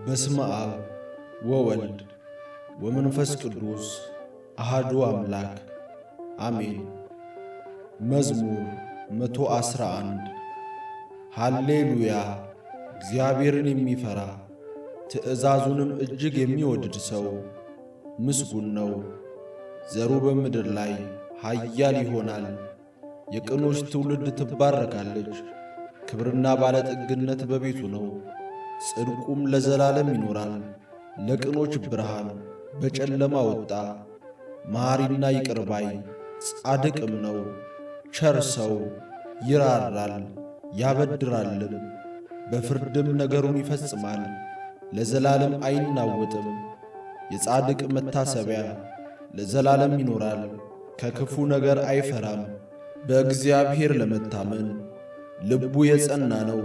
በስመ አብ ወወልድ ወመንፈስ ቅዱስ አሐዱ አምላክ አሜን። መዝሙር 111 ሃሌሉያ። እግዚአብሔርን የሚፈራ ትእዛዙንም እጅግ የሚወድድ ሰው ምስጉን ነው። ዘሩ በምድር ላይ ኃያል ይሆናል። የቅኖች ትውልድ ትባረካለች። ክብርና ባለጠግነት በቤቱ ነው፣ ጽድቁም ለዘላለም ይኖራል። ለቅኖች ብርሃን በጨለማ ወጣ። መሐሪና ይቅር ባይ ጻድቅም ነው። ቸር ሰው ይራራል ያበድራልም፣ በፍርድም ነገሩን ይፈጽማል። ለዘላለም አይናወጥም። የጻድቅ መታሰቢያ ለዘላለም ይኖራል። ከክፉ ነገር አይፈራም። በእግዚአብሔር ለመታመን ልቡ የጸና ነው።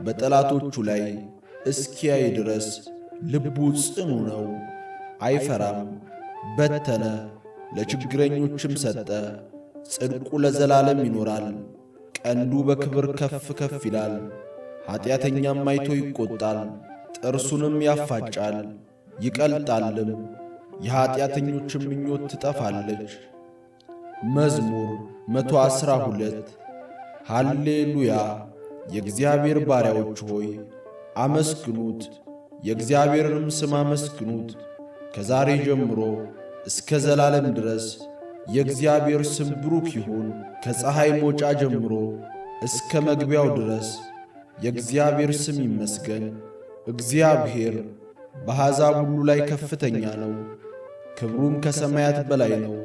በጠላቶቹ ላይ እስኪያይ ድረስ ልቡ ጽኑ ነው። አይፈራም። በተነ ለችግረኞችም ሰጠ። ጽድቁ ለዘላለም ይኖራል። ቀንዱ በክብር ከፍ ከፍ ይላል። ኀጢአተኛም አይቶ ይቈጣል፣ ጥርሱንም ያፋጫል ይቀልጣልም። የኀጢአተኞችም ምኞት ትጠፋለች። መዝሙር 112 ሃሌሉያ። የእግዚአብሔር ባሪያዎች ሆይ አመስግኑት፣ የእግዚአብሔርንም ስም አመስግኑት። ከዛሬ ጀምሮ እስከ ዘላለም ድረስ የእግዚአብሔር ስም ብሩክ ይሁን። ከፀሐይ መውጫ ጀምሮ እስከ መግቢያው ድረስ የእግዚአብሔር ስም ይመስገን። እግዚአብሔር በአሕዛብ ሁሉ ላይ ከፍተኛ ነው፣ ክብሩም ከሰማያት በላይ ነው።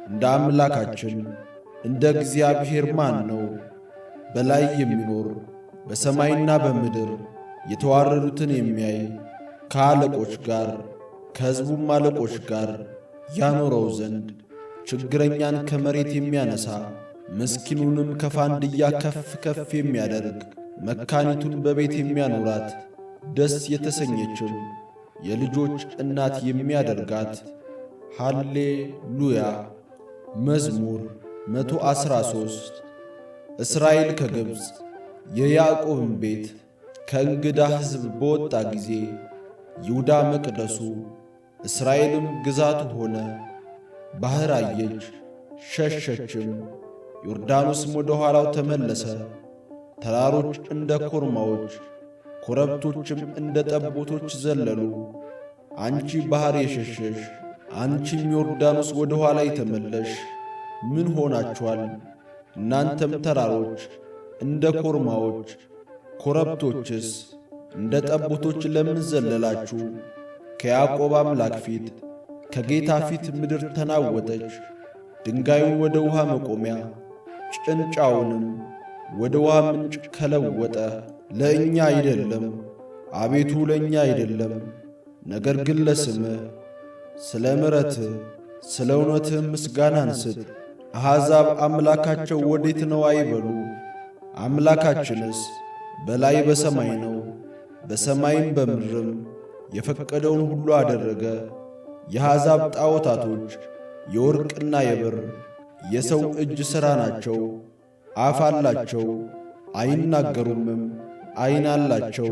እንደ አምላካችን እንደ እግዚአብሔር ማን ነው? በላይ የሚኖር በሰማይና በምድር የተዋረዱትን የሚያይ ከአለቆች ጋር ከሕዝቡም አለቆች ጋር ያኖረው ዘንድ ችግረኛን ከመሬት የሚያነሣ ምስኪኑንም ከፋንድያ ከፍ ከፍ የሚያደርግ መካኒቱን በቤት የሚያኖራት ደስ የተሰኘችም የልጆች እናት የሚያደርጋት። ሃሌሉያ። መዝሙር 113 እስራኤል ከግብፅ የያዕቆብም ቤት ከእንግዳ ሕዝብ በወጣ ጊዜ ይሁዳ መቅደሱ እስራኤልም ግዛቱ ሆነ። ባሕር አየች ሸሸችም፣ ዮርዳኖስም ወደ ኋላው ተመለሰ። ተራሮች እንደ ኮርማዎች ኮረብቶችም እንደ ጠቦቶች ዘለሉ። አንቺ ባሕር የሸሸሽ አንቺም ዮርዳኖስ ወደ ኋላ የተመለሽ ምን ሆናችኋል? እናንተም ተራሮች እንደ ኮርማዎች ኮረብቶችስ እንደ ጠቦቶች ለምን ዘለላችሁ? ከያዕቆብ አምላክ ፊት ከጌታ ፊት ምድር ተናወጠች። ድንጋዩን ወደ ውሃ መቆሚያ ጭንጫውንም ወደ ውሃ ምንጭ ከለወጠ። ለእኛ አይደለም አቤቱ ለእኛ አይደለም፣ ነገር ግን ለስምህ ስለ ምሕረትህ ስለ እውነትህም ምስጋናን ስጥ። አሕዛብ አምላካቸው ወዴት ነው አይበሉ። አምላካችንስ በላይ በሰማይ ነው፣ በሰማይም በምድርም የፈቀደውን ሁሉ አደረገ። የአሕዛብ ጣዖታቶች የወርቅና የብር የሰው እጅ ሥራ ናቸው። አፍ አላቸው አይናገሩምም፣ ዐይን አላቸው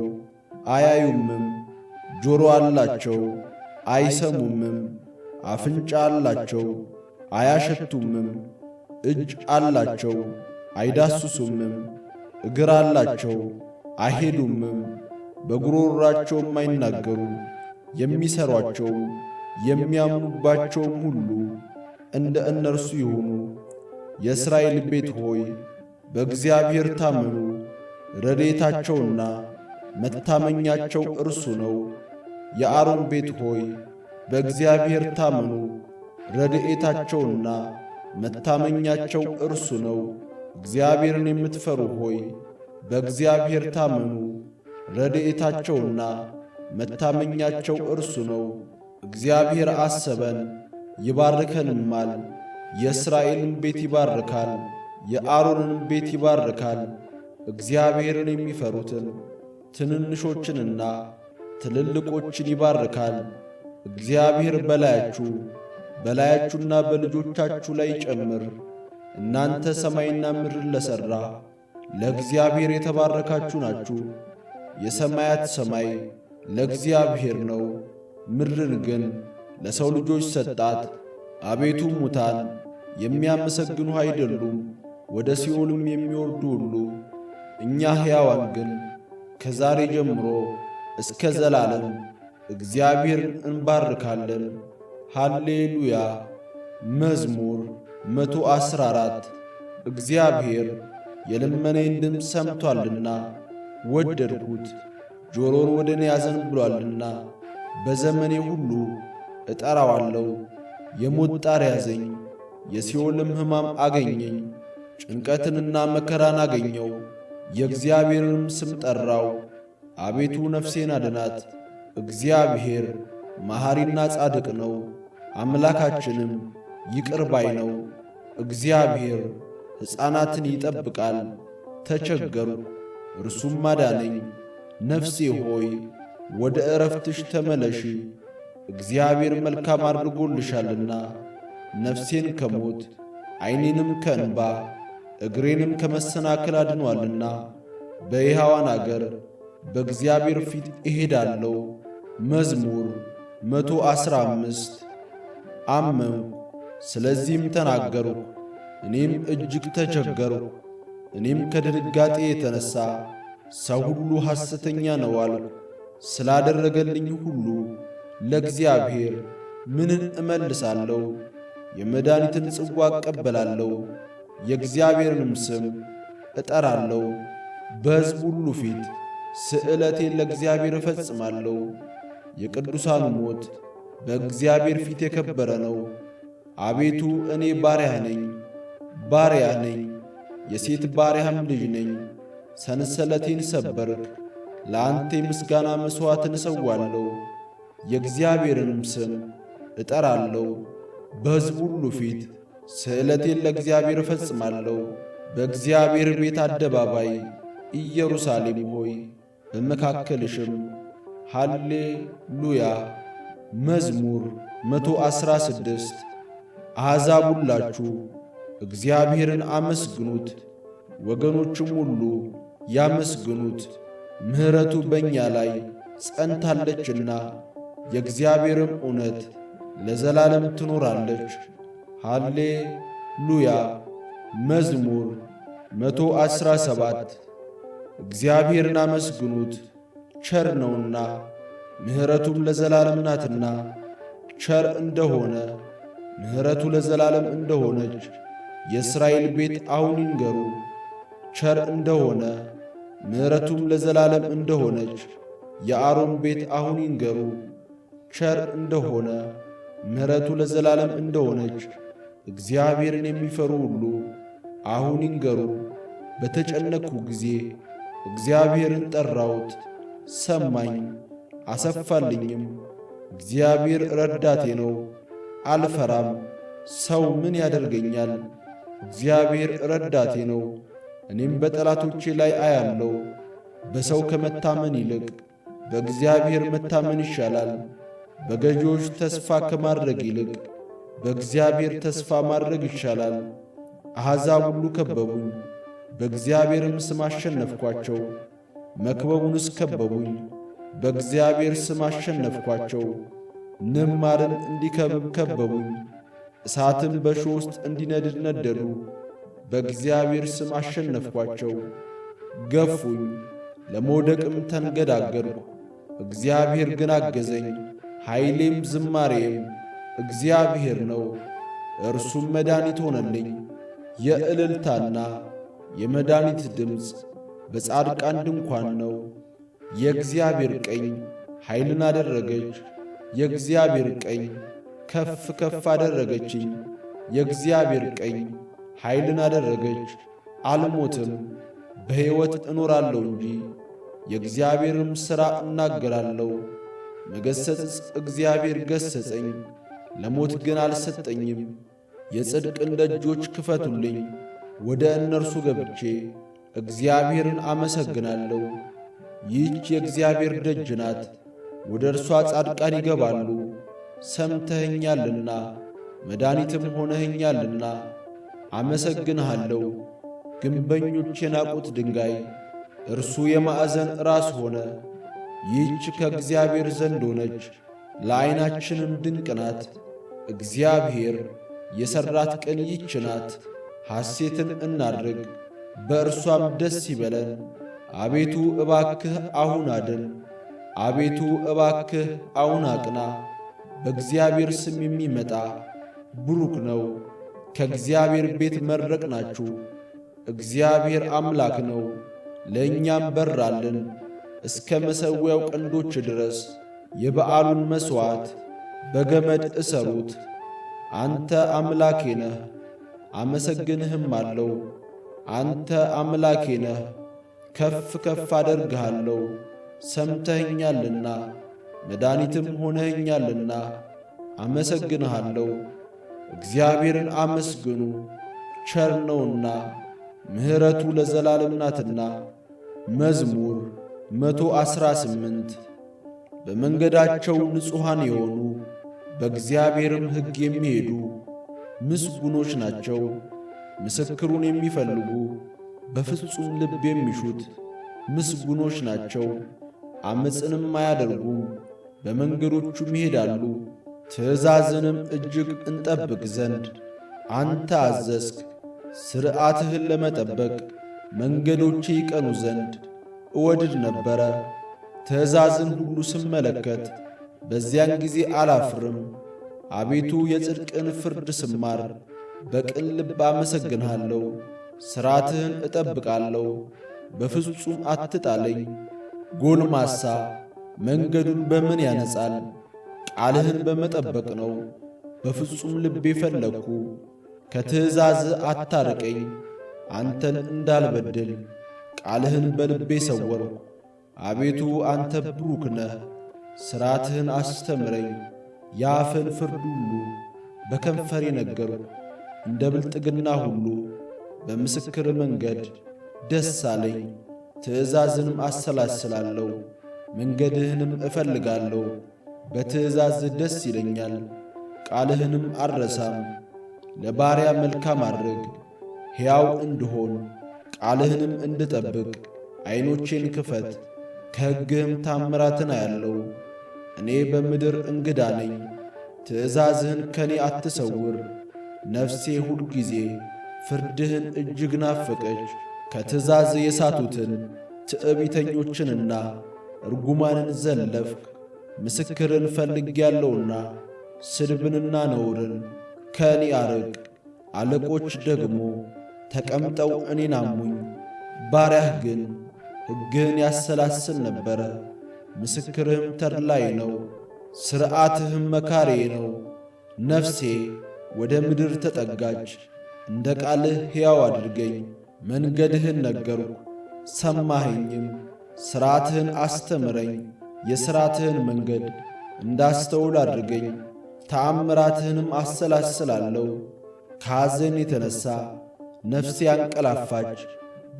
አያዩምም፣ ጆሮ አላቸው አይሰሙምም፣ አፍንጫ አላቸው አያሸቱምም፣ እጅ አላቸው አይዳስሱምም፣ እግር አላቸው አይሄዱምም፣ በጉሮሮአቸውም አይናገሩም። የሚሠሯቸውም የሚያምኑባቸውም ሁሉ እንደ እነርሱ ይሁኑ። የእስራኤል ቤት ሆይ በእግዚአብሔር ታመኑ፣ ረድኤታቸውና መታመኛቸው እርሱ ነው። የአሮን ቤት ሆይ በእግዚአብሔር ታመኑ፣ ረድኤታቸውና መታመኛቸው እርሱ ነው። እግዚአብሔርን የምትፈሩ ሆይ በእግዚአብሔር ታመኑ፣ ረድኤታቸውና መታመኛቸው እርሱ ነው። እግዚአብሔር አሰበን ይባርከንማል። የእስራኤልን ቤት ይባርካል፣ የአሮንን ቤት ይባርካል። እግዚአብሔርን የሚፈሩትን ትንንሾችንና ትልልቆችን ይባርካል። እግዚአብሔር በላያችሁና በልጆቻችሁ ላይ ይጨምር። እናንተ ሰማይና ምድርን ለሠራ ለእግዚአብሔር የተባረካችሁ ናችሁ። የሰማያት ሰማይ ለእግዚአብሔር ነው፣ ምድርን ግን ለሰው ልጆች ሰጣት። አቤቱ ሙታን የሚያመሰግኑህ አይደሉም፣ ወደ ሲኦልም የሚወርዱ ሁሉ። እኛ ሕያዋን ግን ከዛሬ ጀምሮ እስከ ዘላለም እግዚአብሔርን እንባርካለን። ሃሌሉያ። መዝሙር 114 እግዚአብሔር የልመኔን ድምፅ ሰምቶአልና ወደድሁት፣ ጆሮን ወደ እኔ አዘንብሎአልና። በዘመኔ ሁሉ እጠራዋለሁ። የሞት ጣር ያዘኝ፣ የሲኦልም ሕማም አገኘኝ። ጭንቀትንና መከራን አገኘው፣ የእግዚአብሔርንም ስም ጠራው። አቤቱ ነፍሴን አድናት። እግዚአብሔር መሐሪና ጻድቅ ነው፣ አምላካችንም ይቅር ባይ ነው። እግዚአብሔር ሕፃናትን ይጠብቃል። ተቸገርሁ፣ እርሱም አዳነኝ። ነፍሴ ሆይ ወደ ዕረፍትሽ ተመለሺ፣ እግዚአብሔር መልካም አድርጎልሻልና። ነፍሴን ከሞት ዐይኔንም ከእንባ እግሬንም ከመሰናክል አድኖአልና። በሕያዋን አገር በእግዚአብሔር ፊት እሄዳለሁ። መዝሙር 115 አመንሁ፣ ስለዚህም ተናገርሁ፣ እኔም እጅግ ተቸገርሁ። እኔም ከድንጋጤ የተነሣ ሰው ሁሉ ሐሰተኛ ነው አልሁ። ስላደረገልኝ ሁሉ ለእግዚአብሔር ምንን እመልሳለሁ? የመድኃኒትን ጽዋ እቀበላለሁ፣ የእግዚአብሔርንም ስም እጠራለሁ። በሕዝብ ሁሉ ፊት ስእለቴን ለእግዚአብሔር እፈጽማለሁ። የቅዱሳኑ ሞት በእግዚአብሔር ፊት የከበረ ነው። አቤቱ እኔ ባሪያህ ነኝ፣ ባሪያህ ነኝ፣ የሴት ባሪያህም ልጅ ነኝ። ሰንሰለቴን ሰበርክ፣ ለአንተ የምስጋና መሥዋዕትን እሰዋለሁ። የእግዚአብሔርንም ስም እጠራለሁ። በሕዝብ ሁሉ ፊት ስእለቴን ለእግዚአብሔር እፈጽማለሁ። በእግዚአብሔር ቤት አደባባይ ኢየሩሳሌም ሆይ በመካከልሽም ሃሌሉያ። መዝሙር 116 አሕዛብ ሁላችሁ እግዚአብሔርን አመስግኑት፣ ወገኖችም ሁሉ ያመስግኑት። ምሕረቱ በእኛ ላይ ጸንታለችና የእግዚአብሔርም እውነት ለዘላለም ትኖራለች። ሃሌሉያ። መዝሙር 117 እግዚአብሔርን አመስግኑት፣ ቸር ነውና ምሕረቱም ለዘላለም ናትና። ቸር እንደሆነ ምሕረቱ ለዘላለም እንደሆነች የእስራኤል ቤት አሁን ይንገሩ። ቸር እንደሆነ ምሕረቱም ለዘላለም እንደሆነች የአሮን ቤት አሁን ይንገሩ። ቸር እንደሆነ ምሕረቱ ለዘላለም እንደሆነች እግዚአብሔርን የሚፈሩ ሁሉ አሁን ይንገሩ። በተጨነቅሁ ጊዜ እግዚአብሔርን ጠራሁት፣ ሰማኝ አሰፋልኝም። እግዚአብሔር ረዳቴ ነው፣ አልፈራም። ሰው ምን ያደርገኛል? እግዚአብሔር ረዳቴ ነው፣ እኔም በጠላቶቼ ላይ አያለው። በሰው ከመታመን ይልቅ በእግዚአብሔር መታመን ይሻላል። በገዢዎች ተስፋ ከማድረግ ይልቅ በእግዚአብሔር ተስፋ ማድረግ ይሻላል። አሕዛብ ሁሉ ከበቡኝ፣ በእግዚአብሔርም ስም አሸነፍኳቸው። መክበቡንስ ከበቡኝ፣ በእግዚአብሔር ስም አሸነፍኳቸው። ንብ ማርን እንዲከብብ ከበቡኝ፣ እሳትም በእሾህ ውስጥ እንዲነድድ ነደዱ። በእግዚአብሔር ስም አሸነፍኳቸው። ገፉኝ፣ ለመውደቅም ተንገዳገድሁ። እግዚአብሔር ግን አገዘኝ። ኃይሌም ዝማሬም እግዚአብሔር ነው፣ እርሱም መድኃኒት ሆነልኝ። የእልልታና የመድኃኒት ድምፅ በጻድቃን ድንኳን ነው። የእግዚአብሔር ቀኝ ኃይልን አደረገች፣ የእግዚአብሔር ቀኝ ከፍ ከፍ አደረገችኝ። የእግዚአብሔር ቀኝ ኃይልን አደረገች፣ አልሞትም፣ በሕይወት እኖራለሁ እንጂ የእግዚአብሔርም ሥራ እናገራለሁ። መገሠጽ እግዚአብሔር ገሠጸኝ፣ ለሞት ግን አልሰጠኝም። የጽድቅን ደጆች ክፈቱልኝ፣ ወደ እነርሱ ገብቼ እግዚአብሔርን አመሰግናለሁ። ይህች የእግዚአብሔር ደጅ ናት፣ ወደ እርሷ ጻድቃን ይገባሉ። ሰምተኸኛልና መድኃኒትም ሆነኸኛልና አመሰግንሃለሁ። ግንበኞች የናቁት ድንጋይ እርሱ የማዕዘን ራስ ሆነ። ይህች ከእግዚአብሔር ዘንድ ሆነች፣ ለዓይናችንም ድንቅ ናት። እግዚአብሔር የሠራት ቀን ይህች ናት። ሐሴትን እናድርግ፣ በእርሷም ደስ ይበለን። አቤቱ እባክህ አሁን አድን፣ አቤቱ እባክህ አሁን አቅና። በእግዚአብሔር ስም የሚመጣ ቡሩክ ነው። ከእግዚአብሔር ቤት መረቅናችሁ። እግዚአብሔር አምላክ ነው፣ ለእኛም በራልን። እስከ መሠዊያው ቀንዶች ድረስ የበዓሉን መሥዋዕት በገመድ እሰሩት። አንተ አምላኬ ነህ፣ አመሰግንህም አለው። አንተ አምላኬ ነህ፣ ከፍ ከፍ አደርግሃለሁ። ሰምተኸኛልና መድኃኒትም ሆነኸኛልና አመሰግንሃለሁ። እግዚአብሔርን አመስግኑ፣ ቸር ነውና ምሕረቱ ለዘላለም ናትና። መዝሙር 118 በመንገዳቸው ንጹሐን የሆኑ በእግዚአብሔርም ሕግ የሚሄዱ ምስጉኖች ናቸው። ምስክሩን የሚፈልጉ በፍጹም ልብ የሚሹት ምስጉኖች ናቸው። ዓመፅንም አያደርጉም፣ በመንገዶቹም ይሄዳሉ። ትእዛዝንም እጅግ እንጠብቅ ዘንድ አንተ አዘዝክ። ሥርዓትህን ለመጠበቅ መንገዶቼ ይቀኑ ዘንድ እወድድ ነበረ። ትእዛዝን ሁሉ ስመለከት በዚያን ጊዜ አላፍርም። አቤቱ የጽድቅን ፍርድ ስማር በቅን ልብ አመሰግንሃለሁ። ሥርዓትህን እጠብቃለሁ፣ በፍጹም አትጣለኝ። ጎልማሳ መንገዱን በምን ያነጻል? ቃልህን በመጠበቅ ነው። በፍጹም ልቤ ፈለግሁ። ከትእዛዝህ አታርቀኝ፣ አንተን እንዳልበድል ቃልህን በልቤ ሰወርሁ። አቤቱ አንተ ብሩክ ነህ፣ ሥርዓትህን አስተምረኝ። የአፍን ፍርድ ሁሉ በከንፈሬ ነገርሁ። እንደ ብልጥግና ሁሉ በምስክር መንገድ ደስ አለኝ። ትእዛዝንም አሰላስላለሁ፣ መንገድህንም እፈልጋለሁ። በትእዛዝህ ደስ ይለኛል፣ ቃልህንም አልረሳም። ለባሪያ መልካም አድርግ፣ ሕያው እንድሆን ቃልህንም እንድጠብቅ ዐይኖቼን ክፈት። ከሕግህም ታምራትን አያለው። እኔ በምድር እንግዳ ነኝ፣ ትእዛዝህን ከኔ አትሰውር። ነፍሴ ሁል ጊዜ ፍርድህን እጅግ ናፈቀች። ከትእዛዝ የሳቱትን ትዕቢተኞችንና እርጉማንን ዘለፍክ። ምስክርን ፈልጌአለሁና ስድብንና ነውርን ከእኔ አርቅ። አለቆች ደግሞ ተቀምጠው እኔን አሙኝ። ባሪያህ ግን ሕግህን ያሰላስል ነበረ። ምስክርህም ተድላዬ ነው፣ ሥርዓትህም መካሪዬ ነው። ነፍሴ ወደ ምድር ተጠጋች፣ እንደ ቃልህ ሕያው አድርገኝ። መንገድህን ነገርሁ ሰማኸኝም። ሥርዓትህን አስተምረኝ፣ የሥርዓትህን መንገድ እንዳስተውል አድርገኝ። ተአምራትህንም አሰላስላለሁ። ከሐዘን የተነሣ ነፍሴ አንቀላፋች።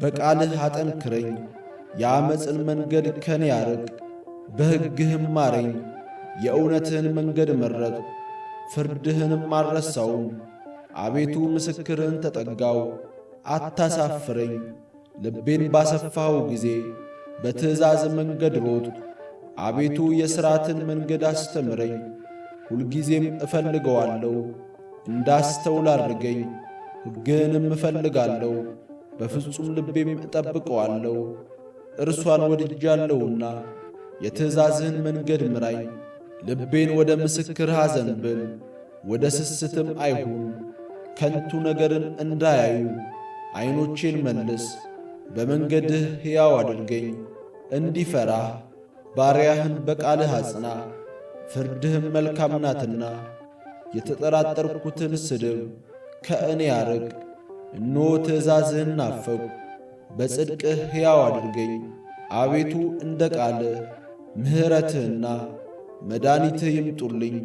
በቃልህ አጠንክረኝ፣ የዓመፅን መንገድ ከኔ አርቅ። በሕግህም ማረኝ። የእውነትህን መንገድ መረጥሁ፣ ፍርድህንም አልረሳውም። አቤቱ ምስክርህን ተጠጋው፣ አታሳፍረኝ። ልቤን ባሰፋኸው ጊዜ በትእዛዝ መንገድ ሮጥሁ። አቤቱ የሥርዓትን መንገድ አስተምረኝ፣ ሁልጊዜም እፈልገዋለሁ። እንዳስተውል አድርገኝ፣ ሕግህንም እፈልጋለሁ። በፍጹም ልቤም እጠብቀዋለሁ። እርሷን ወድጃለሁና የትእዛዝህን መንገድ ምራኝ። ልቤን ወደ ምስክርህ አዘንብል፣ ወደ ስስትም አይሁን። ከንቱ ነገርን እንዳያዩ ዐይኖቼን መልስ። በመንገድህ ሕያው አድርገኝ፣ እንዲፈራህ ባሪያህን በቃልህ አጽና። ፍርድህም መልካም ናትና የተጠራጠርኩትን ስድብ ከእኔ አርቅ። እነሆ ትእዛዝህን ናፈቅሁ፣ በጽድቅህ ሕያው አድርገኝ። አቤቱ እንደ ቃልህ ምሕረትህና መድኃኒትህ ይምጡልኝ።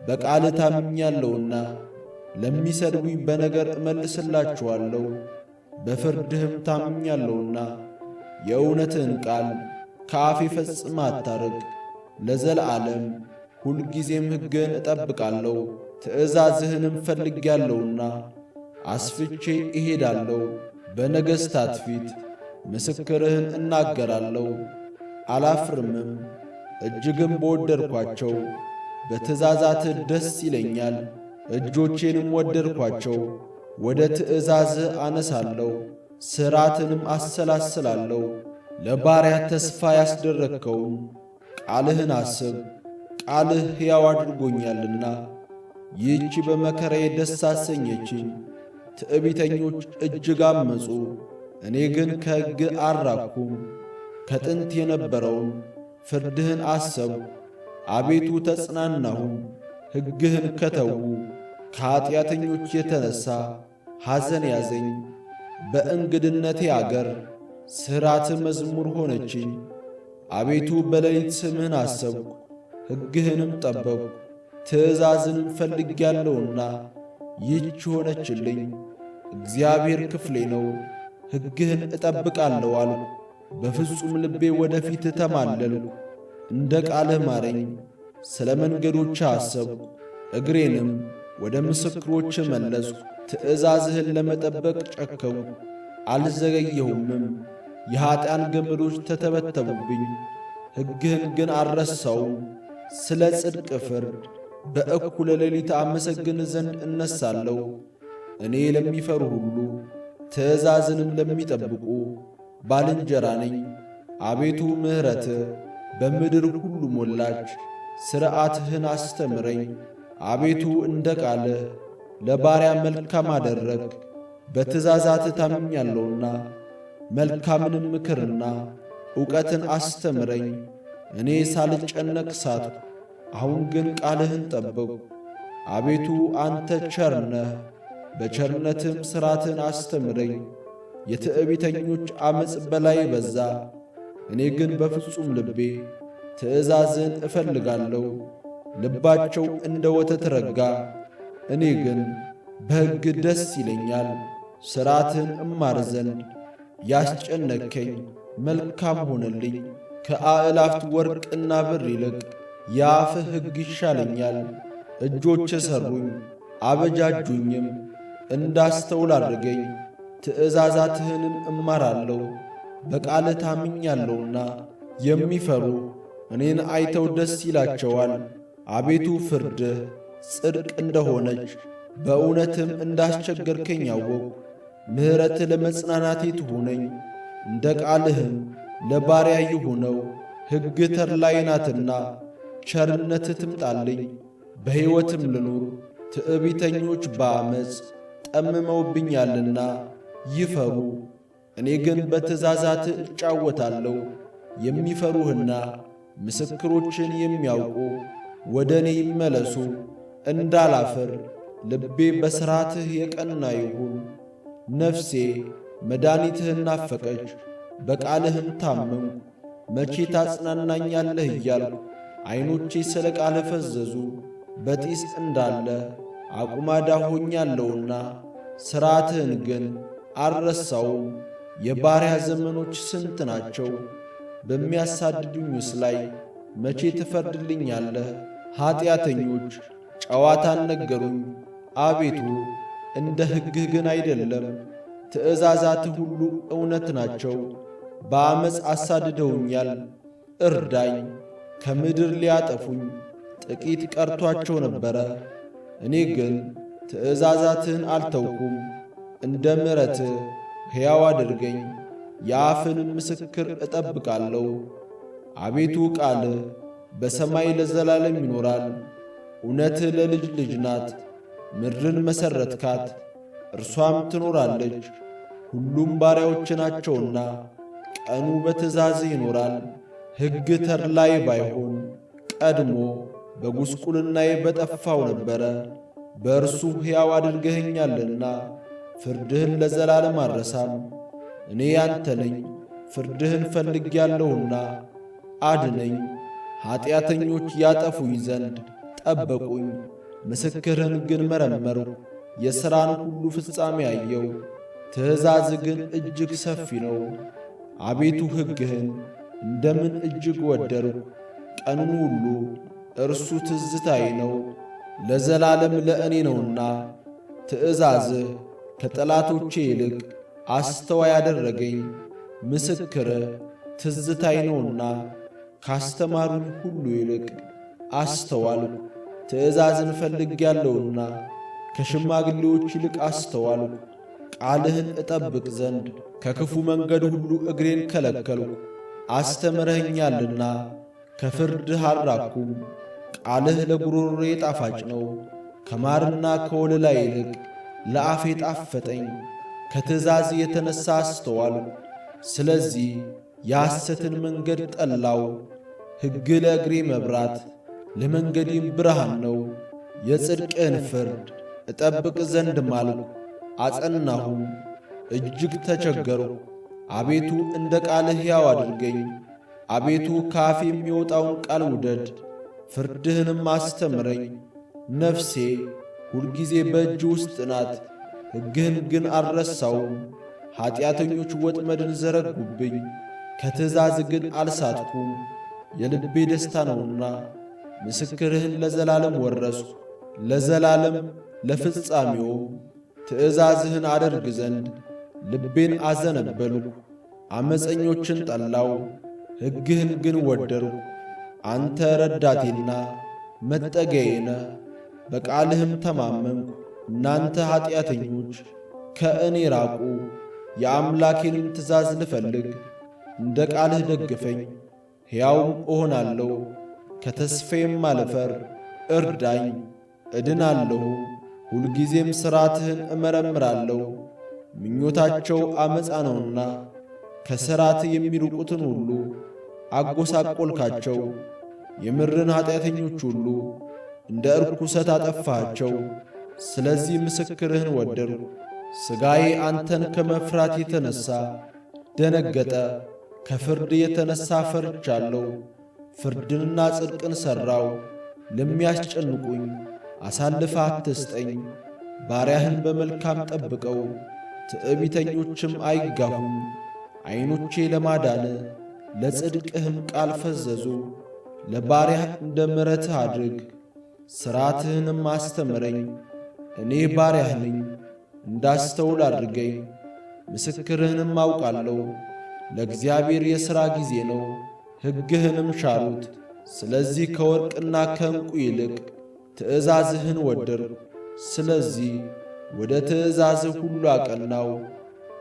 በቃልህ ታምኛለሁና ለሚሰድቡኝ በነገር እመልስላችኋለሁ። በፍርድህም ታምኛለሁና የእውነትህን ቃል ከአፌ ፈጽመህ አታርቅ። ለዘለዓለም ሁልጊዜም ሕግህን እጠብቃለሁ። ትእዛዝህንም ፈልጌአለሁና አስፍቼ እሄዳለሁ። በነገሥታት ፊት ምስክርህን እናገራለሁ። አላፍርምም። እጅግም በወደድኳቸው በትእዛዛትህ ደስ ይለኛል። እጆቼንም ወደድኳቸው፣ ወደ ትእዛዝህ አነሳለሁ። ሥርዓትንም አሰላስላለሁ። ለባሪያ ተስፋ ያስደረግከውን ቃልህን አስብ። ቃልህ ሕያው አድርጎኛልና ይህች በመከራዬ ደስ አሰኘችኝ። ትዕቢተኞች እጅግ አመፁ፣ እኔ ግን ከሕግ አልራቅሁም። ከጥንት የነበረውን ፍርድህን አሰብሁ፣ አቤቱ ተጽናናሁም። ሕግህን ከተዉ ከኀጢአተኞች የተነሣ ሐዘን ያዘኝ። በእንግድነቴ አገር ሥርዓትህ መዝሙር ሆነችኝ። አቤቱ በሌሊት ስምህን አሰብሁ፣ ሕግህንም ጠበቅሁ። ትእዛዝንም ፈልጌአለሁና ይህች ሆነችልኝ። እግዚአብሔር ክፍሌ ነው፣ ሕግህን እጠብቃለሁ አልሁ። በፍጹም ልቤ ወደ ፊትህ ተማለልሁ። እንደ ቃልህ ማረኝ። ስለ መንገዶችህ አሰብሁ፣ እግሬንም ወደ ምስክሮችህ መለስሁ። ትእዛዝህን ለመጠበቅ ጨከንሁ፣ አልዘገየሁምም። የኀጢአን ገመዶች ተተበተቡብኝ፣ ሕግህን ግን አልረሳውም። ስለ ጽድቅ ፍርድ በእኩለ ሌሊት አመሰግን ዘንድ እነሣለሁ። እኔ ለሚፈሩ ሁሉ ትእዛዝንም ለሚጠብቁ ባልንጀራ ነኝ። አቤቱ ምሕረትህ በምድር ሁሉ ሞላች። ሥርዓትህን አስተምረኝ። አቤቱ እንደ ቃልህ ለባሪያ መልካም አደረግ። በትእዛዛትህ ታምኛለሁና መልካምንም ምክርና ዕውቀትን አስተምረኝ። እኔ ሳልጨነቅ ሳትሁ፣ አሁን ግን ቃልህን ጠበቅሁ። አቤቱ አንተ ቸር ነህ፣ በቸርነትም ሥርዓትን አስተምረኝ። የትዕቢተኞች ዓመፅ በላይ በዛ፣ እኔ ግን በፍጹም ልቤ ትእዛዝን እፈልጋለሁ። ልባቸው እንደ ወተት ረጋ፣ እኔ ግን በሕግ ደስ ይለኛል። ሥርዓትን እማር ዘንድ ያስጨነቅከኝ መልካም ሆነልኝ። ከአእላፍት ወርቅና ብር ይልቅ የአፍህ ሕግ ይሻለኛል። እጆችህ ሠሩኝ አበጃጁኝም፣ እንዳስተውል አድርገኝ። ትእዛዛትህንም እማራለሁ። በቃልህ ታምኛለሁና የሚፈሩ እኔን አይተው ደስ ይላቸዋል። አቤቱ ፍርድህ ጽድቅ እንደሆነች በእውነትም እንዳስቸገርከኝ አወቅሁ። ምሕረትህ ለመጽናናቴ ትሁነኝ፣ እንደ ቃልህም ለባሪያ ይሁነው። ሕግህ ተድላዬ ናትና ቸርነትህ ትምጣልኝ፣ በሕይወትም ልኑር። ትዕቢተኞች በዓመፅ ጠምመውብኛልና ይፈሩ፣ እኔ ግን በትእዛዛትህ እጫወታለሁ። የሚፈሩህና ምስክሮችን የሚያውቁ ወደ እኔ ይመለሱ። እንዳላፍር ልቤ በሥርዓትህ የቀና ይሁን። ነፍሴ መድኃኒትህን ናፈቀች፣ በቃልህም ታመንኩ። መቼ ታጽናናኛለህ እያልሁ ዐይኖቼ ስለ ቃልህ ፈዘዙ። በጢስ እንዳለ አቁማዳ ሆኛለሁና ሥርዓትህን ግን አልረሳውም። የባሪያ ዘመኖች ስንት ናቸው? በሚያሳድዱኝስ ላይ መቼ ትፈርድልኛለህ? ኀጢአተኞች ጨዋታን ነገሩኝ፣ አቤቱ እንደ ሕግህ ግን አይደለም። ትእዛዛትህ ሁሉ እውነት ናቸው። በዓመፅ አሳድደውኛል፣ እርዳኝ። ከምድር ሊያጠፉኝ ጥቂት ቀርቶአቸው ነበረ፣ እኔ ግን ትእዛዛትህን አልተውኩም። እንደ ምሕረትህ ሕያው አድርገኝ፣ የአፍንም ምስክር እጠብቃለሁ። አቤቱ ቃልህ በሰማይ ለዘላለም ይኖራል። እውነትህ ለልጅ ልጅ ናት። ምድርን መሠረትካት፣ እርሷም ትኖራለች። ሁሉም ባሪያዎች ናቸውና ቀኑ በትእዛዝህ ይኖራል። ሕግ ተድላዬ ባይሆን ቀድሞ በጉስቁልናዬ በጠፋው ነበረ። በእርሱ ሕያው አድርገኸኛልና ፍርድህን ለዘላለም አልረሳም። እኔ ያንተ ነኝ፣ ፍርድህን ፈልጌአለሁና አድነኝ። ኀጢአተኞች ያጠፉኝ ዘንድ ጠበቁኝ፣ ምስክርህን ግን መረመርሁ። የሥራን ሁሉ ፍጻሜ አየው፣ ትእዛዝ ግን እጅግ ሰፊ ነው። አቤቱ ሕግህን እንደምን እጅግ ወደድሁ! ቀኑን ሁሉ እርሱ ትዝታዬ ነው። ለዘላለም ለእኔ ነውና ትእዛዝህ ከጠላቶቼ ይልቅ አስተዋይ አደረገኝ። ምስክርህ ትዝታይ ነውና ካስተማሩኝ ሁሉ ይልቅ አስተዋልኩ። ትእዛዝን ፈልጌአለሁና ከሽማግሌዎች ይልቅ አስተዋልኩ። ቃልህን እጠብቅ ዘንድ ከክፉ መንገድ ሁሉ እግሬን ከለከልኩ። አስተምረኸኛልና ከፍርድህ አልራቅሁም። ቃልህ ለጉሮሮዬ ጣፋጭ ነው፣ ከማርና ከወለላ ይልቅ ለአፌ ጣፈጠኝ። ከትእዛዝ የተነሣ አስተዋልሁ፣ ስለዚህ የሐሰትን መንገድ ጠላው። ሕግ ለእግሬ መብራት ለመንገዴም ብርሃን ነው። የጽድቅህን ፍርድ እጠብቅ ዘንድ ማልሁ፣ አጸናሁም፣ እጅግ ተቸገርሁ። አቤቱ እንደ ቃልህ ሕያው አድርገኝ። አቤቱ ከአፌ የሚወጣውን ቃል ውደድ፣ ፍርድህንም አስተምረኝ። ነፍሴ ሁልጊዜ በእጅ ውስጥ ናት፣ ሕግህን ግን አልረሳውም። ኀጢአተኞች ወጥመድን ዘረጉብኝ፣ ከትእዛዝ ግን አልሳትኩም። የልቤ ደስታ ነውና ምስክርህን ለዘላለም ወረስሁ፣ ለዘላለም ለፍጻሜውም ትእዛዝህን አደርግ ዘንድ ልቤን አዘነበልሁ። ዓመፀኞችን ጠላው፣ ሕግህን ግን ወደድሁ። አንተ ረዳቴና መጠጊያዬ ነህ፣ በቃልህም ተማመንሁ። እናንተ ኀጢአተኞች ከእኔ ራቁ፣ የአምላኬንም ትእዛዝ ልፈልግ። እንደ ቃልህ ደግፈኝ፣ ሕያውም እሆናለሁ። ከተስፋዬም አልፈር፣ እርዳኝ፣ እድናለሁ። ሁልጊዜም ሥርዓትህን እመረምራለሁ። ምኞታቸው ዓመፃ ነውና ከሥርዓትህ የሚርቁትን ሁሉ አጐሳቈልካቸው። የምድርን ኀጢአተኞች ሁሉ እንደ ርኵሰት አጠፋሃቸው። ስለዚህ ምስክርህን ወደድሁ። ሥጋዬ አንተን ከመፍራት የተነሣ ደነገጠ፣ ከፍርድ የተነሣ ፈርቻለሁ። ፍርድንና ጽድቅን ሠራው። ለሚያስጨንቁኝ አሳልፈህ አትስጠኝ። ባሪያህን በመልካም ጠብቀው፣ ትዕቢተኞችም አይጋፉም። ዐይኖቼ ለማዳን ለጽድቅህም ቃል ፈዘዙ። ለባሪያህ እንደ ምሕረትህ አድርግ፣ ሥርዓትህንም አስተምረኝ። እኔ ባሪያህ ነኝ፣ እንዳስተውል አድርገኝ። ምስክርህንም አውቃለሁ። ለእግዚአብሔር የሥራ ጊዜ ነው፣ ሕግህንም ሻሩት። ስለዚህ ከወርቅና ከዕንቁ ይልቅ ትእዛዝህን ወደድሁ። ስለዚህ ወደ ትእዛዝህ ሁሉ አቀናው፣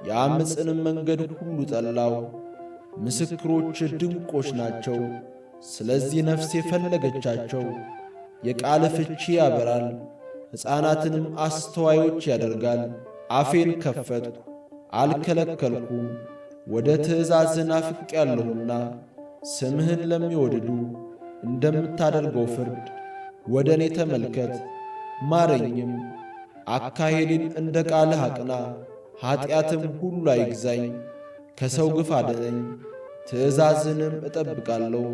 የዓመፅንም መንገድ ሁሉ ጠላው። ምስክሮች ድንቆች ናቸው፣ ስለዚህ ነፍሴ ፈለገቻቸው። የቃል ፍቺ ያበራል፣ ሕፃናትንም አስተዋዮች ያደርጋል። አፌን ከፈትሁ አልከለከልኩም፣ ወደ ትእዛዝህ ናፍቄአለሁና። ስምህን ለሚወድዱ እንደምታደርገው ፍርድ ወደ እኔ ተመልከት፣ ማረኝም። አካሄዴን እንደ ቃልህ አቅና፣ ኀጢአትም ሁሉ አይግዛኝ። ከሰው ግፍ አድነኝ፣ ትእዛዝህንም እጠብቃለሁ።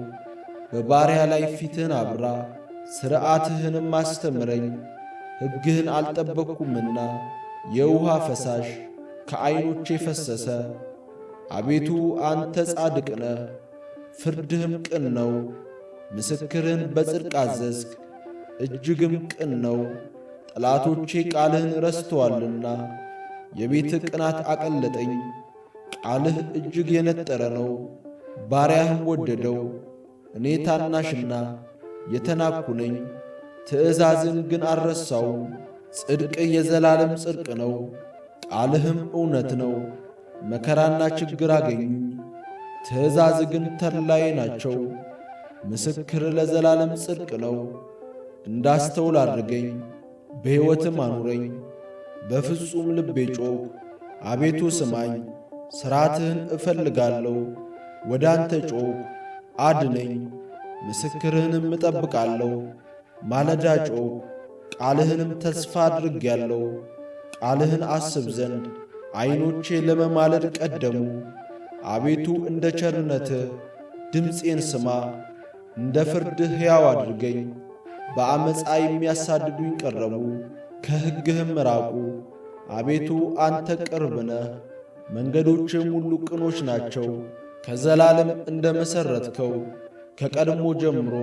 በባሪያ ላይ ፊትህን አብራ፣ ሥርዓትህንም አስተምረኝ። ሕግህን አልጠበቅኩምና የውኃ ፈሳሽ ከዐይኖቼ ፈሰሰ። አቤቱ አንተ ጻድቅ ነህ፣ ፍርድህም ቅን ነው። ምስክርህን በጽድቅ አዘዝክ፣ እጅግም ቅን ነው። ጠላቶቼ ቃልህን ረስተዋልና የቤትህ ቅናት አቀለጠኝ። ቃልህ እጅግ የነጠረ ነው፣ ባሪያህም ወደደው። እኔ ታናሽና የተናቅሁ ነኝ፣ ትእዛዝን ግን አልረሳውም። ጽድቅህ የዘላለም ጽድቅ ነው፣ ቃልህም እውነት ነው። መከራና ችግር አገኙኝ፣ ትእዛዝ ግን ተድላዬ ናቸው። ምስክር ለዘላለም ጽድቅ ነው። እንዳስተውል አድርገኝ፣ በሕይወትም አኑረኝ። በፍጹም ልቤ ጮኽሁ፣ አቤቱ ስማኝ። ሥርዓትህን እፈልጋለሁ፣ ወደ አንተ ጮኽሁ፣ አድነኝ። ምስክርህንም እጠብቃለሁ። ማለዳ ጮኽሁ፣ ቃልህንም ተስፋ አድርጌአለሁ። ቃልህን አስብ ዘንድ ዐይኖቼ ለመማለድ ቀደሙ። አቤቱ እንደ ቸርነትህ ድምፄን ስማ፣ እንደ ፍርድህ ሕያው አድርገኝ። በዓመፃ የሚያሳድዱኝ ቀረቡ፣ ከሕግህም ራቁ። አቤቱ አንተ ቅርብ ነህ፣ መንገዶችም ሁሉ ቅኖች ናቸው። ከዘላለም እንደ መሠረትከው ከቀድሞ ጀምሮ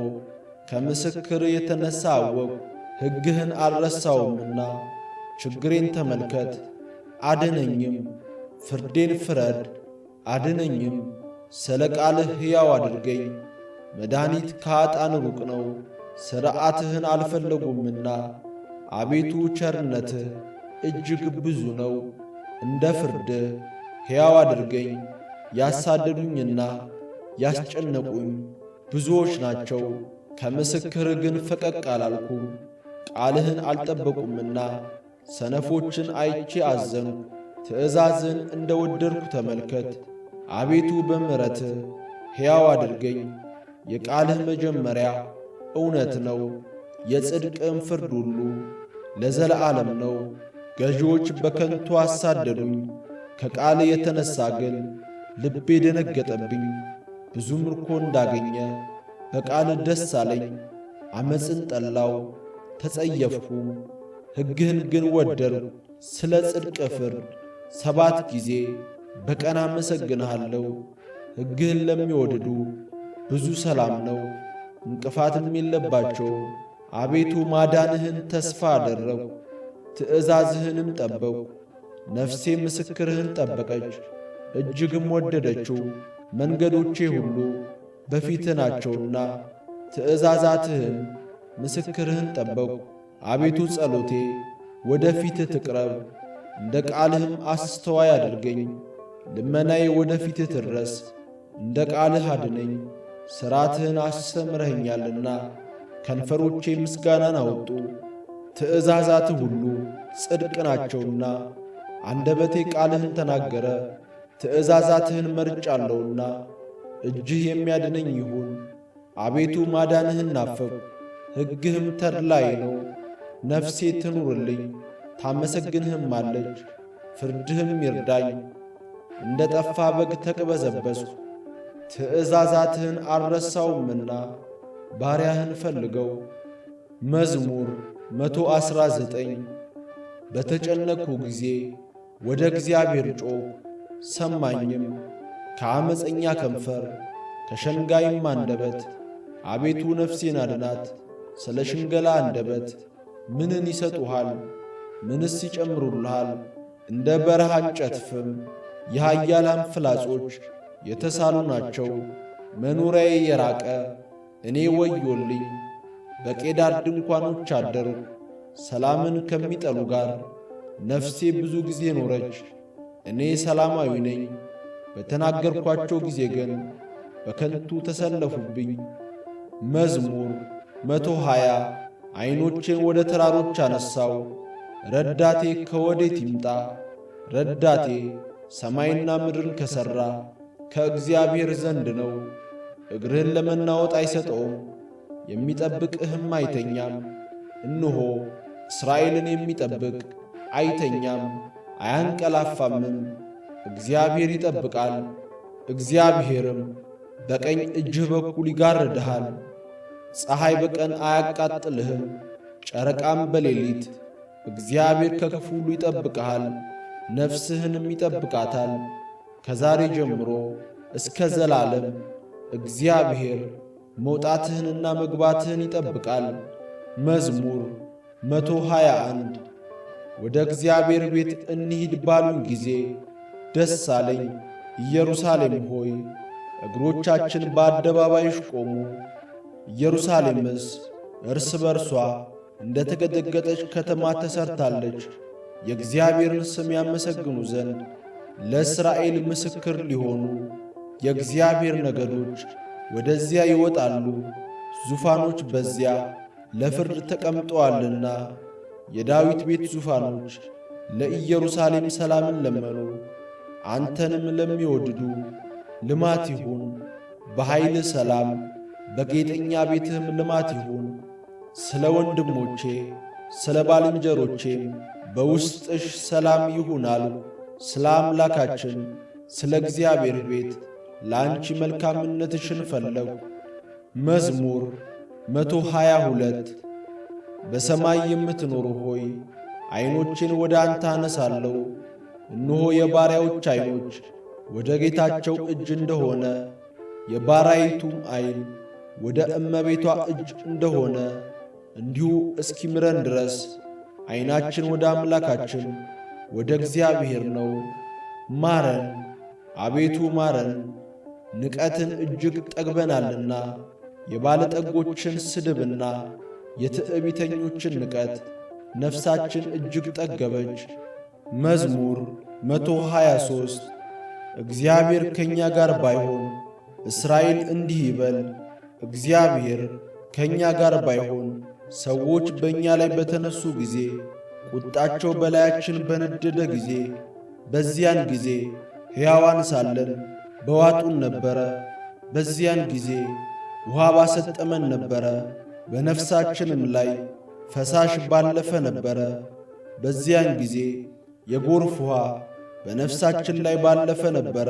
ከምስክር የተነሣ አወቅሁ። ሕግህን አልረሳውምና ችግሬን ተመልከት አድነኝም። ፍርዴን ፍረድ አድነኝም። ስለ ቃልህ ሕያው አድርገኝ። መድኃኒት ከኀጣን ሩቅ ነው፣ ሥርዓትህን አልፈለጉምና። አቤቱ ቸርነትህ እጅግ ብዙ ነው፣ እንደ ፍርድህ ሕያው አድርገኝ። ያሳደዱኝና ያስጨነቁኝ ብዙዎች ናቸው፣ ከምስክርህ ግን ፈቀቅ አላልኩም። ቃልህን አልጠበቁምና ሰነፎችን አይቼ አዘንኩ። ትእዛዝን እንደ ወደድኩ ተመልከት። አቤቱ በምሕረትህ ሕያው አድርገኝ። የቃልህ መጀመሪያ እውነት ነው፣ የጽድቅም ፍርድ ሁሉ ለዘለዓለም ነው። ገዢዎች በከንቱ አሳደዱኝ፣ ከቃልህ የተነሣ ግን ልቤ ደነገጠብኝ። ብዙ ምርኮ እንዳገኘ በቃልህ ደስ አለኝ። ዓመፅን ጠላው ተጸየፍኩም፣ ሕግህን ግን ወደድሁ። ስለ ጽድቅ ፍርድ 7 ጊዜ በቀን አመሰግንሃለሁ። ሕግህን ለሚወድዱ ብዙ ሰላም ነው፣ እንቅፋትም የለባቸውም። አቤቱ ማዳንህን ተስፋ አደረግሁ፣ ትእዛዝህንም ጠበቅሁ። ነፍሴ ምስክርህን ጠበቀች፣ እጅግም ወደደችው። መንገዶቼ ሁሉ በፊትህ ናቸውና ትእዛዛትህን ምስክርህን ጠበቅሁ። አቤቱ ጸሎቴ ወደ ፊትህ ትቅረብ፣ እንደ ቃልህም አስተዋይ አድርገኝ። ልመናዬ ወደ ፊትህ ትድረስ፣ እንደ ቃልህ አድነኝ። ሥርዓትህን አስተምረኸኛልና ከንፈሮቼ ምስጋናን አወጡ። ትእዛዛትህ ሁሉ ጽድቅ ናቸውና አንደበቴ ቃልህን ተናገረ። ትእዛዛትህን መርጫለሁና እጅህ የሚያድነኝ ይሁን። አቤቱ ማዳንህን ናፈቅሁ፣ ሕግህም ተድላዬ ነው። ነፍሴ ትኑርልኝ ታመሰግንህም አለች፣ ፍርድህም ይርዳኝ። እንደ ጠፋ በግ ተቅበዘበዝሁ፣ ትእዛዛትህን አልረሳውምና ባሪያህን ፈልገው። መዝሙር 119 በተጨነቅሁ ጊዜ ወደ እግዚአብሔር ጮኽሁ፣ ሰማኝም። ከዓመፀኛ ከንፈር ከሸንጋይም አንደበት አቤቱ ነፍሴን አድናት። ስለ ሽንገላ አንደበት ምንን ይሰጡሃል? ምንስ ይጨምሩልሃል? እንደ በረሃ እንጨት ፍም የኃያላን ፍላጾች የተሳሉ ናቸው። መኖሪያዬ የራቀ እኔ ወዮልኝ። በቄዳር ድንኳኖች አደርሁ፣ ሰላምን ከሚጠሉ ጋር ነፍሴ ብዙ ጊዜ ኖረች። እኔ ሰላማዊ ነኝ፣ በተናገርኳቸው ጊዜ ግን በከንቱ ተሰለፉብኝ። መዝሙር 120 ዐይኖቼን ወደ ተራሮች አነሣው፣ ረዳቴ ከወዴት ይምጣ? ረዳቴ ሰማይና ምድርን ከሠራ ከእግዚአብሔር ዘንድ ነው። እግርህን ለመናወጥ አይሰጠውም፣ የሚጠብቅህም አይተኛም። እነሆ እስራኤልን የሚጠብቅ አይተኛም አያንቀላፋምም። እግዚአብሔር ይጠብቃል፣ እግዚአብሔርም በቀኝ እጅህ በኩል ይጋርድሃል። ፀሐይ በቀን አያቃጥልህም፣ ጨረቃም በሌሊት። እግዚአብሔር ከክፉ ሁሉ ይጠብቅሃል፣ ነፍስህንም ይጠብቃታል። ከዛሬ ጀምሮ እስከ ዘላለም እግዚአብሔር መውጣትህንና መግባትህን ይጠብቃል። መዝሙር 121 ወደ እግዚአብሔር ቤት እንሂድ ባሉኝ ጊዜ ደስ አለኝ። ኢየሩሳሌም ሆይ እግሮቻችን በአደባባይሽ ቆሙ። ኢየሩሳሌምስ እርስ በርሷ እንደ ተገደገጠች ከተማ ተሰርታለች። የእግዚአብሔርን ስም ያመሰግኑ ዘንድ ለእስራኤል ምስክር ሊሆኑ የእግዚአብሔር ነገዶች ወደዚያ ይወጣሉ። ዙፋኖች በዚያ ለፍርድ ተቀምጠዋልና የዳዊት ቤት ዙፋኖች ለኢየሩሳሌም ሰላምን ለመኑ። አንተንም ለሚወድዱ ልማት ይሁን፣ በኃይል ሰላም፣ በጌጠኛ ቤትህም ልማት ይሁን። ስለ ወንድሞቼ ስለ ባልንጀሮቼም በውስጥሽ ሰላም ይሁን አሉ። ስለ አምላካችን ስለ እግዚአብሔር ቤት ለአንቺ መልካምነትሽን ፈለጉ። መዝሙር 122 በሰማይ የምትኖሩ ሆይ ዐይኖቼን ወደ አንተ አነሳለሁ። እነሆ የባሪያዎች ዐይኖች ወደ ጌታቸው እጅ እንደሆነ የባሪያይቱም ዐይን ወደ እመቤቷ እጅ እንደሆነ እንዲሁ እስኪምረን ድረስ ዐይናችን ወደ አምላካችን ወደ እግዚአብሔር ነው። ማረን፣ አቤቱ ማረን፣ ንቀትን እጅግ ጠግበናልና የባለጠጎችን ስድብና የትዕቢተኞችን ንቀት ነፍሳችን እጅግ ጠገበች። መዝሙር 123 እግዚአብሔር ከእኛ ጋር ባይሆን እስራኤል እንዲህ ይበል፣ እግዚአብሔር ከእኛ ጋር ባይሆን ሰዎች በእኛ ላይ በተነሱ ጊዜ፣ ቁጣቸው በላያችን በነደደ ጊዜ፣ በዚያን ጊዜ ሕያዋን ሳለን በዋጡን ነበረ። በዚያን ጊዜ ውሃ ባሰጠመን ነበረ፣ በነፍሳችንም ላይ ፈሳሽ ባለፈ ነበረ። በዚያን ጊዜ የጎርፍ ውሃ በነፍሳችን ላይ ባለፈ ነበረ።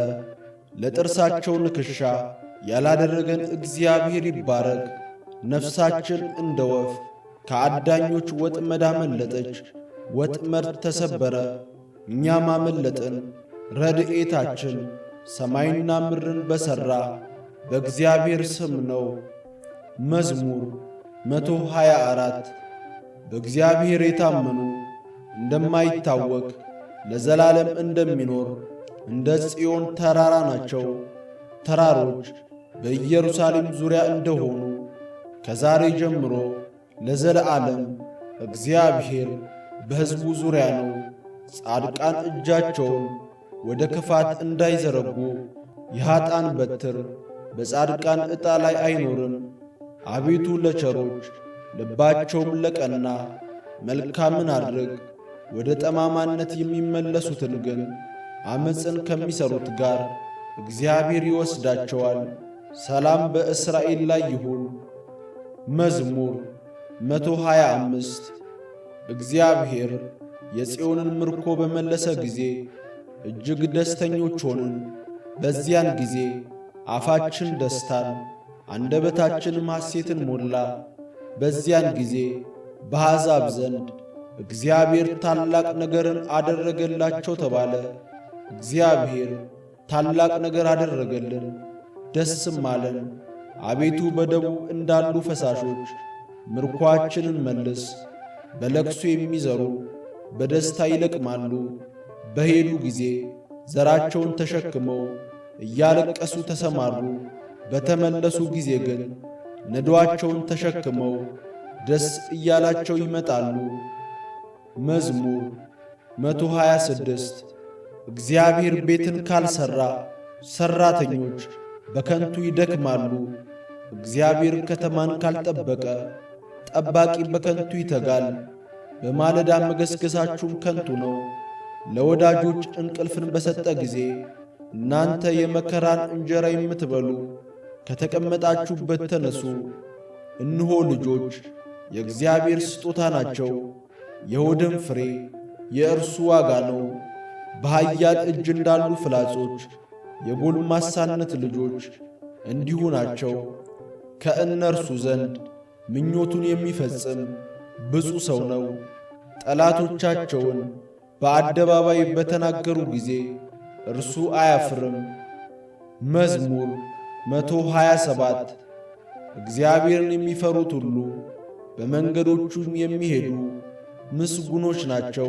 ለጥርሳቸው ንክሻ ያላደረገን እግዚአብሔር ይባረክ። ነፍሳችን እንደ ወፍ ከአዳኞች ወጥመድ አመለጠች። ወጥመድ ተሰበረ፣ እኛም አመለጥን። ረድኤታችን ሰማይና ምድርን በሠራ በእግዚአብሔር ስም ነው። መዝሙር 124 በእግዚአብሔር የታመኑ እንደማይታወክ ለዘላለም እንደሚኖር እንደ ጽዮን ተራራ ናቸው። ተራሮች በኢየሩሳሌም ዙሪያ እንደሆኑ ከዛሬ ጀምሮ ለዘለዓለም እግዚአብሔር በሕዝቡ ዙሪያ ነው። ጻድቃን እጃቸውን ወደ ክፋት እንዳይዘረጉ የኀጣን በትር በጻድቃን ዕጣ ላይ አይኖርም። አቤቱ ለቸሮች ልባቸውም ለቀና መልካምን አድርግ። ወደ ጠማማነት የሚመለሱትን ግን ዓመፅን ከሚሠሩት ጋር እግዚአብሔር ይወስዳቸዋል። ሰላም በእስራኤል ላይ ይሁን። መዝሙር 125 እግዚአብሔር የጽዮንን ምርኮ በመለሰ ጊዜ እጅግ ደስተኞች ሆንን። በዚያን ጊዜ አፋችን ደስታን አንደበታችንም ሐሴትን ሞላ። በዚያን ጊዜ በአሕዛብ ዘንድ እግዚአብሔር ታላቅ ነገርን አደረገላቸው ተባለ። እግዚአብሔር ታላቅ ነገር አደረገልን፣ ደስም አለን። አቤቱ በደቡብ እንዳሉ ፈሳሾች ምርኮአችንን መልስ። በለቅሶ የሚዘሩ በደስታ ይለቅማሉ። በሄዱ ጊዜ ዘራቸውን ተሸክመው እያለቀሱ ተሰማሩ። በተመለሱ ጊዜ ግን ነዶአቸውን ተሸክመው ደስ እያላቸው ይመጣሉ። መዝሙር 126 እግዚአብሔር ቤትን ካልሠራ ሠራተኞች በከንቱ ይደክማሉ። እግዚአብሔር ከተማን ካልጠበቀ ጠባቂ በከንቱ ይተጋል። በማለዳ መገስገሳችሁም ከንቱ ነው። ለወዳጆች እንቅልፍን በሰጠ ጊዜ እናንተ የመከራን እንጀራ የምትበሉ ከተቀመጣችሁበት ተነሱ። እነሆ ልጆች የእግዚአብሔር ስጦታ ናቸው፣ የሆድም ፍሬ የእርሱ ዋጋ ነው። በኃያል እጅ እንዳሉ ፍላጾች የጎልማሳነት ልጆች እንዲሁ ናቸው። ከእነርሱ ዘንድ ምኞቱን የሚፈጽም ብፁዕ ሰው ነው። ጠላቶቻቸውን በአደባባይ በተናገሩ ጊዜ እርሱ አያፍርም። መዝሙር 127 እግዚአብሔርን የሚፈሩት ሁሉ በመንገዶቹም የሚሄዱ ምስጉኖች ናቸው።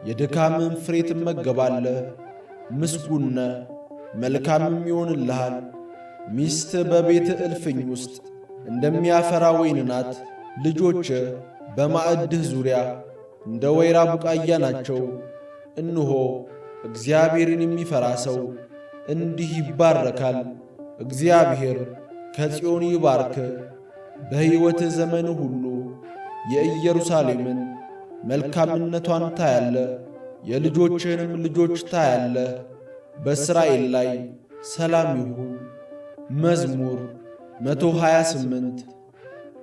የድካምን ፍሬ ትመገባለህ፣ ምስጉን ነህ፣ መልካምም ይሆንልሃል። ሚስት በቤት እልፍኝ ውስጥ እንደሚያፈራ ወይን ናት። ልጆችህ በማዕድህ ዙሪያ እንደ ወይራ ቡቃያ ናቸው። እነሆ እግዚአብሔርን የሚፈራ ሰው እንዲህ ይባረካል። እግዚአብሔር ከጽዮን ይባርክ። በሕይወትህ ዘመን ሁሉ የኢየሩሳሌምን መልካምነቷን ታያለ፣ የልጆችህንም ልጆች ታያለ። በእስራኤል ላይ ሰላም ይሁን። መዝሙር 128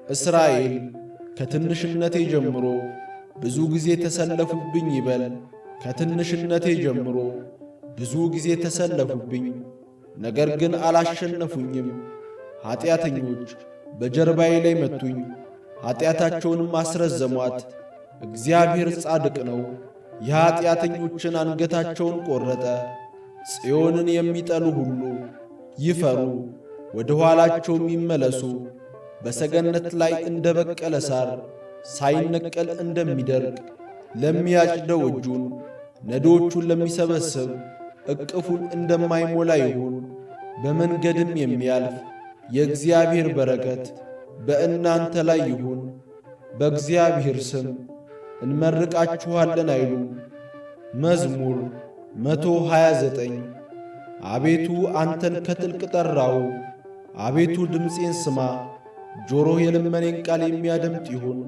እስራኤል ከትንሽነቴ ጀምሮ ብዙ ጊዜ ተሰለፉብኝ ይበል። ከትንሽነቴ ጀምሮ ብዙ ጊዜ ተሰለፉብኝ፣ ነገር ግን አላሸነፉኝም። ኀጢአተኞች በጀርባዬ ላይ መቱኝ፣ ኀጢአታቸውንም አስረዘሟት። እግዚአብሔር ጻድቅ ነው፣ የኀጢአተኞችን አንገታቸውን ቈረጠ። ጽዮንን የሚጠሉ ሁሉ ይፈሩ፣ ወደ ኋላቸውም ይመለሱ። በሰገነት ላይ እንደ በቀለ ሣር ሳይነቀል እንደሚደርቅ ለሚያጭደው እጁን ነዶቹን ለሚሰበስብ እቅፉን እንደማይሞላ ይሁን። በመንገድም የሚያልፍ የእግዚአብሔር በረከት በእናንተ ላይ ይሁን። በእግዚአብሔር ስም እንመርቃችኋለን አይሉም። መዝሙር 129 አቤቱ አንተን ከጥልቅ ጠራው። አቤቱ ድምፄን ስማ፣ ጆሮህ የልመኔን ቃል የሚያደምጥ ይሁን።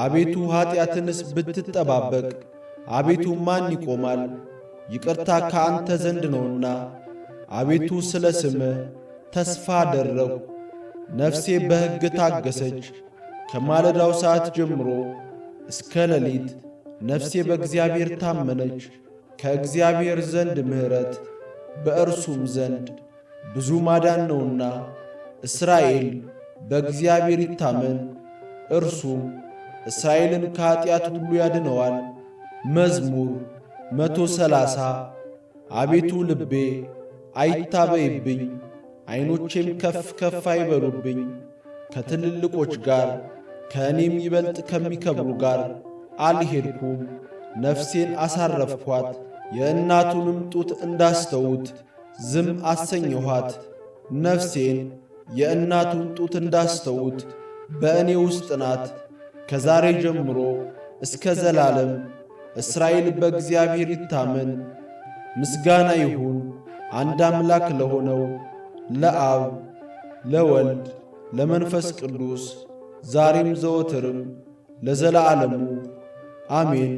አቤቱ ኀጢአትንስ ብትጠባበቅ አቤቱ ማን ይቆማል? ይቅርታ ከአንተ ዘንድ ነውና። አቤቱ ስለ ስምህ ተስፋ አደረግሁ። ነፍሴ በሕግ ታገሰች። ከማለዳው ሰዓት ጀምሮ እስከ ሌሊት ነፍሴ በእግዚአብሔር ታመነች። ከእግዚአብሔር ዘንድ ምሕረት በእርሱም ዘንድ ብዙ ማዳን ነውና። እስራኤል በእግዚአብሔር ይታመን፣ እርሱም እስራኤልን ከኀጢአት ሁሉ ያድነዋል። መዝሙር 130 አቤቱ ልቤ አይታበይብኝ፣ ዐይኖቼም ከፍ ከፍ አይበሉብኝ። ከትልልቆች ጋር ከእኔም ይበልጥ ከሚከብሩ ጋር አልሄድኩም። ነፍሴን አሳረፍኳት፣ የእናቱንም ጡት እንዳስተውት ዝም አሰኘኋት። ነፍሴን የእናቱን ጡት እንዳስተውት በእኔ ውስጥ ናት። ከዛሬ ጀምሮ እስከ ዘላለም እስራኤል በእግዚአብሔር ይታመን። ምስጋና ይሁን አንድ አምላክ ለሆነው ለአብ ለወልድ ለመንፈስ ቅዱስ ዛሬም ዘወትርም ለዘላለሙ አሜን።